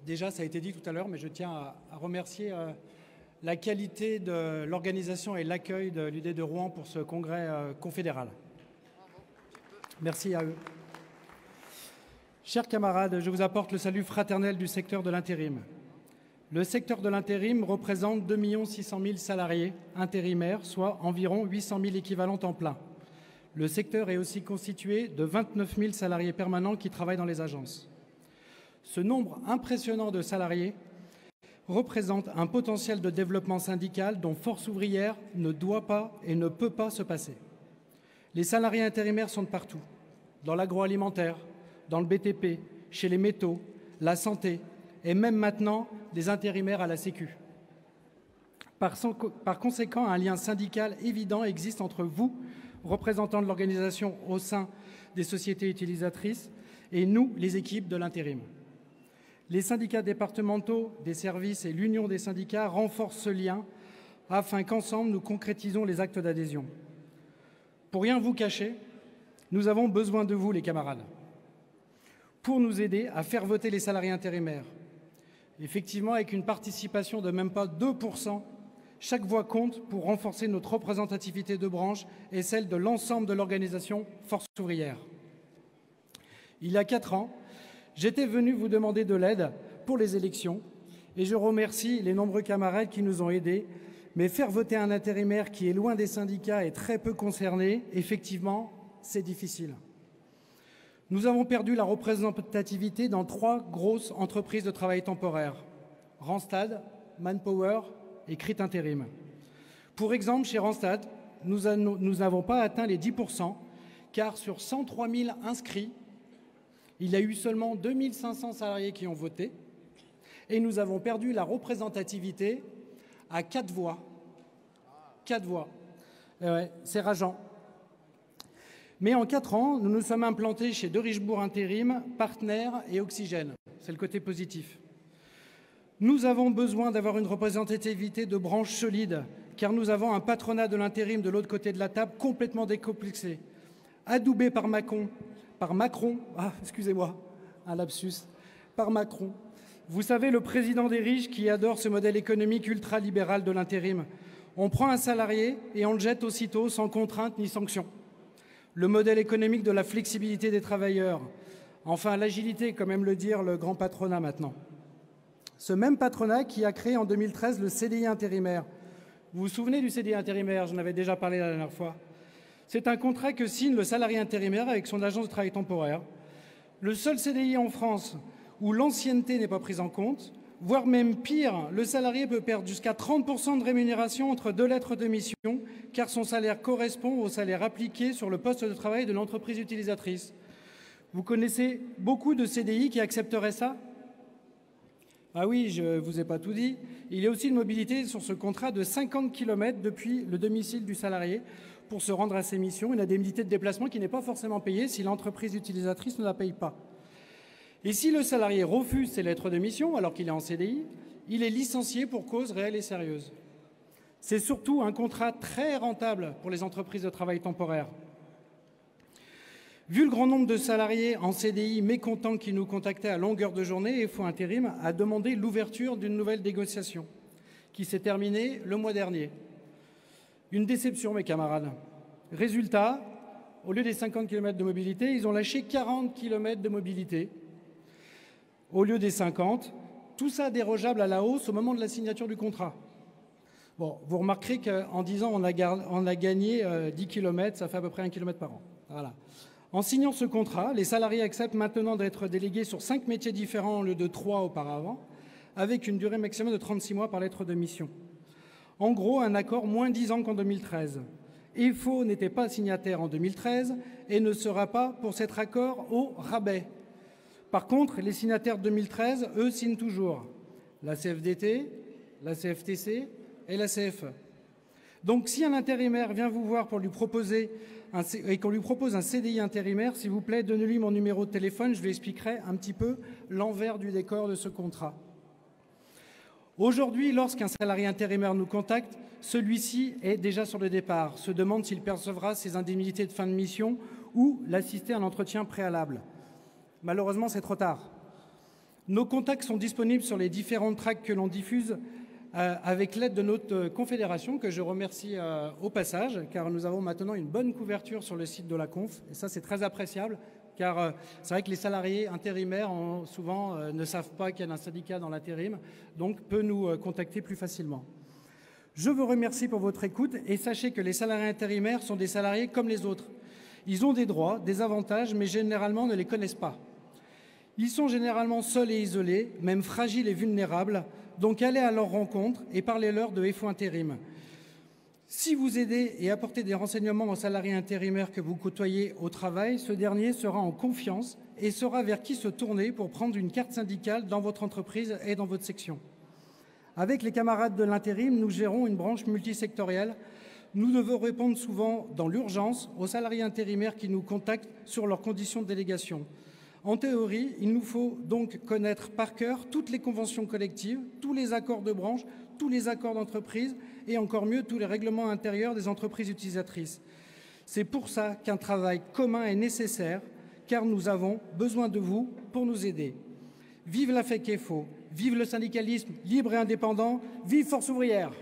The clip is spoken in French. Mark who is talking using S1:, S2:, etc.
S1: Déjà, ça a été dit tout à l'heure, mais je tiens à remercier la qualité de l'organisation et l'accueil de l'UD de Rouen pour ce congrès confédéral. Merci à eux. Chers camarades, je vous apporte le salut fraternel du secteur de l'intérim. Le secteur de l'intérim représente 2 600 000 salariés intérimaires, soit environ 800 000 équivalents temps plein. Le secteur est aussi constitué de 29 000 salariés permanents qui travaillent dans les agences. Ce nombre impressionnant de salariés représente un potentiel de développement syndical dont Force ouvrière ne doit pas et ne peut pas se passer. Les salariés intérimaires sont de partout, dans l'agroalimentaire, dans le BTP, chez les métaux, la santé et même maintenant des intérimaires à la Sécu. Par conséquent, un lien syndical évident existe entre vous, représentants de l'organisation au sein des sociétés utilisatrices, et nous, les équipes de l'intérim. Les syndicats départementaux des services et l'Union des syndicats renforcent ce lien afin qu'ensemble nous concrétisons les actes d'adhésion. Pour rien vous cacher, nous avons besoin de vous, les camarades, pour nous aider à faire voter les salariés intérimaires. Effectivement, avec une participation de même pas 2%, chaque voix compte pour renforcer notre représentativité de branche et celle de l'ensemble de l'organisation Force ouvrière. Il y a 4 ans, j'étais venu vous demander de l'aide pour les élections et je remercie les nombreux camarades qui nous ont aidés. Mais faire voter un intérimaire qui est loin des syndicats et très peu concerné, effectivement, c'est difficile. Nous avons perdu la représentativité dans 3 grosses entreprises de travail temporaire, Randstad, Manpower et Crit Intérim. Pour exemple, chez Randstad, nous n'avons pas atteint les 10%, car sur 103 000 inscrits, il y a eu seulement 2 500 salariés qui ont voté et nous avons perdu la représentativité à 4 voix. 4 voix. Ouais, c'est rageant. Mais en 4 ans, nous nous sommes implantés chez De Richebourg Intérim, Partenaires et Oxygène. C'est le côté positif. Nous avons besoin d'avoir une représentativité de branche solide, car nous avons un patronat de l'intérim de l'autre côté de la table complètement décomplexé, adoubé par Macron, un lapsus, par Macron. Vous savez, le président des riches qui adore ce modèle économique ultra-libéral de l'intérim. On prend un salarié et on le jette aussitôt sans contrainte ni sanction. Le modèle économique de la flexibilité des travailleurs. Enfin, l'agilité, comme aime le dire le grand patronat maintenant. Ce même patronat qui a créé en 2013 le CDI intérimaire. Vous vous souvenez du CDI intérimaire? J'en avais déjà parlé la dernière fois. C'est un contrat que signe le salarié intérimaire avec son agence de travail temporaire. Le seul CDI en France où l'ancienneté n'est pas prise en compte, voire même pire, le salarié peut perdre jusqu'à 30% de rémunération entre 2 lettres de mission, car son salaire correspond au salaire appliqué sur le poste de travail de l'entreprise utilisatrice. Vous connaissez beaucoup de CDI qui accepteraient ça? Ah oui, je ne vous ai pas tout dit. Il y a aussi une mobilité sur ce contrat de 50 km depuis le domicile du salarié pour se rendre à ses missions, une indemnité de déplacement qui n'est pas forcément payée si l'entreprise utilisatrice ne la paye pas. Et si le salarié refuse ses lettres de mission alors qu'il est en CDI, il est licencié pour cause réelle et sérieuse. C'est surtout un contrat très rentable pour les entreprises de travail temporaire. Vu le grand nombre de salariés en CDI mécontents qui nous contactaient à longueur de journée, FO Intérim a demandé l'ouverture d'une nouvelle négociation qui s'est terminée le mois dernier. Une déception, mes camarades. Résultat, au lieu des 50 km de mobilité, ils ont lâché 40 km de mobilité. Au lieu des 50, tout ça dérogeable à la hausse au moment de la signature du contrat. Bon, vous remarquerez qu'en 10 ans, on a gagné 10 km, ça fait à peu près 1 km par an. Voilà. En signant ce contrat, les salariés acceptent maintenant d'être délégués sur 5 métiers différents au lieu de 3 auparavant, avec une durée maximum de 36 mois par lettre de mission. En gros, un accord moins 10 ans qu'en 2013. FO n'était pas signataire en 2013 et ne sera pas pour cet accord au rabais. Par contre, les signataires de 2013, eux, signent toujours la CFDT, la CFTC et la CFE. Donc, si un intérimaire vient vous voir pour lui proposer et qu'on lui propose un CDI intérimaire, s'il vous plaît, donnez-lui mon numéro de téléphone, je lui expliquerai un petit peu l'envers du décor de ce contrat. Aujourd'hui, lorsqu'un salarié intérimaire nous contacte, celui-ci est déjà sur le départ, se demande s'il percevra ses indemnités de fin de mission ou l'assister à un entretien préalable. Malheureusement, c'est trop tard. Nos contacts sont disponibles sur les différents tracts que l'on diffuse avec l'aide de notre confédération, que je remercie au passage, car nous avons maintenant une bonne couverture sur le site de la conf, et ça c'est très appréciable, car c'est vrai que les salariés intérimaires souvent ne savent pas qu'il y a un syndicat dans l'intérim, donc peuvent nous contacter plus facilement. Je vous remercie pour votre écoute et sachez que les salariés intérimaires sont des salariés comme les autres. Ils ont des droits, des avantages, mais généralement ne les connaissent pas. Ils sont généralement seuls et isolés, même fragiles et vulnérables, donc allez à leur rencontre et parlez-leur de FO Intérim. Si vous aidez et apportez des renseignements aux salariés intérimaires que vous côtoyez au travail, ce dernier sera en confiance et saura vers qui se tourner pour prendre une carte syndicale dans votre entreprise et dans votre section. Avec les camarades de l'intérim, nous gérons une branche multisectorielle. Nous devons répondre souvent dans l'urgence aux salariés intérimaires qui nous contactent sur leurs conditions de délégation. En théorie, il nous faut donc connaître par cœur toutes les conventions collectives, tous les accords de branche, tous les accords d'entreprise et encore mieux tous les règlements intérieurs des entreprises utilisatrices. C'est pour ça qu'un travail commun est nécessaire, car nous avons besoin de vous pour nous aider. Vive la FEC FO, vive le syndicalisme libre et indépendant, vive Force ouvrière!